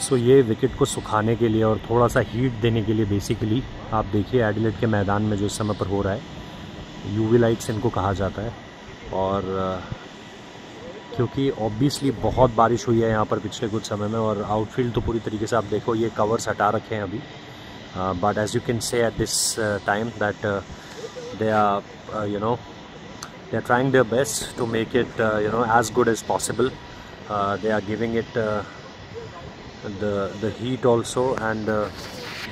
सो ये विकेट को सुखाने के लिए और थोड़ा सा हीट देने के लिए बेसिकली आप देखिए एडिलेड के मैदान में जो इस समय पर हो रहा है, यूवी लाइट्स इनको कहा जाता है। और क्योंकि ऑब्वियसली बहुत बारिश हुई है यहाँ पर पिछले कुछ समय में, और आउटफील्ड तो पूरी तरीके से आप देखो ये कवर्स हटा रखे हैं अभी, but as you can say at this time that they are they are trying their best to make it as good as possible. They are giving it the heat also, and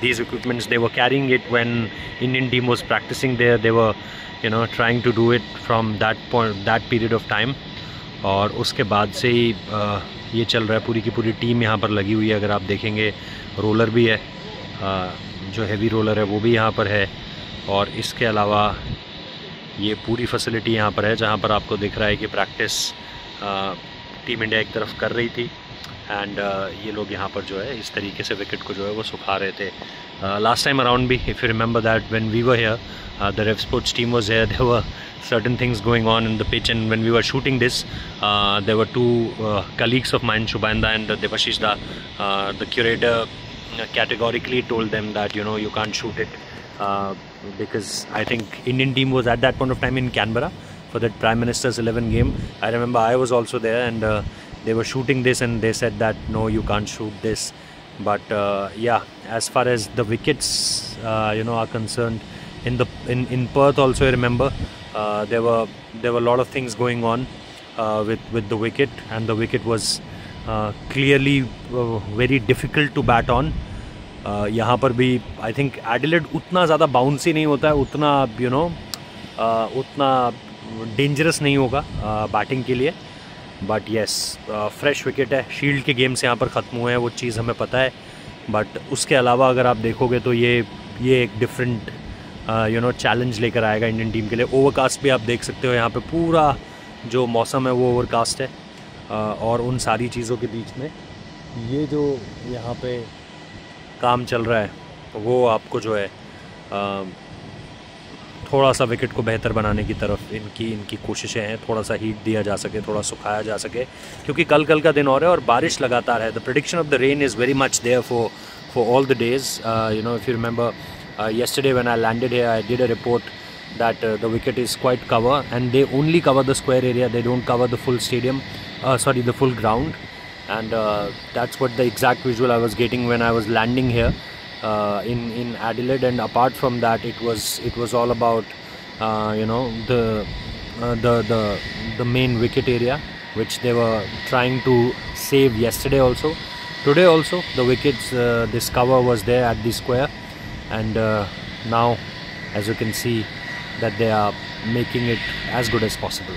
these equipments they were carrying it when Indian team was practicing there. They were trying to do it from that period of time, और उसके बाद से ही ये चल रहा है। पूरी की पूरी टीम यहाँ पर लगी हुई है। अगर आप देखेंगे रोलर भी है, जो हेवी रोलर है वो भी यहाँ पर है, और इसके अलावा ये पूरी फैसिलिटी यहाँ पर है जहाँ पर आपको दिख रहा है कि प्रैक्टिस टीम इंडिया एक तरफ कर रही थी, एंड ये लोग यहाँ पर जो है इस तरीके से विकेट को जो है वो सुखा रहे थे। लास्ट टाइम अराउंड भी if you remember that when we were here, the rev sports team was here, there were certain things going on in the pitch, and when we were shooting this, there were two colleagues of mine, Shubhanda and Devashish Da, the curator categorically told them that you can't shoot it, because I think Indian team was at that point of time in Canberra for that Prime Minister's 11 game. I remember I was also there, and they were shooting this, and they said that no, you can't shoot this. But yeah, as far as the wickets are concerned, in Perth also, I remember there were a lot of things going on with the wicket, and the wicket was clearly very difficult to bat on. यहाँ पर भी I think Adelaide उतना ज़्यादा bouncy नहीं होता है, उतना उतना डेंजरस नहीं होगा बैटिंग के लिए, बट येस फ्रेश विकेट है। शील्ड के गेम्स यहाँ पर ख़त्म हुए हैं, वो चीज़ हमें पता है, बट उसके अलावा अगर आप देखोगे तो ये एक डिफरेंट चैलेंज लेकर आएगा इंडियन टीम के लिए। ओवरकास्ट भी आप देख सकते हो, यहाँ पे पूरा जो मौसम है वो ओवरकास्ट है, और उन सारी चीज़ों के बीच में ये जो यहाँ पे काम चल रहा है वो आपको जो है थोड़ा सा विकेट को बेहतर बनाने की तरफ इनकी कोशिशें हैं। थोड़ा सा हीट दिया जा सके, थोड़ा सुखाया जा सके, क्योंकि कल का दिन और है और बारिश लगातार है। The prediction of the rain is very much there for all the days. If you remember yesterday when I landed here, I did a report that the wicket is quite cover, and they only cover the square area, they don't cover the full stadium, the full ground, and that's what the exact visual I was getting when I was landing here in Adelaide. And apart from that, it was all about the main wicket area, which they were trying to save yesterday also. Today also the wickets, this cover was there at the square, and now as you can see that they are making it as good as possible.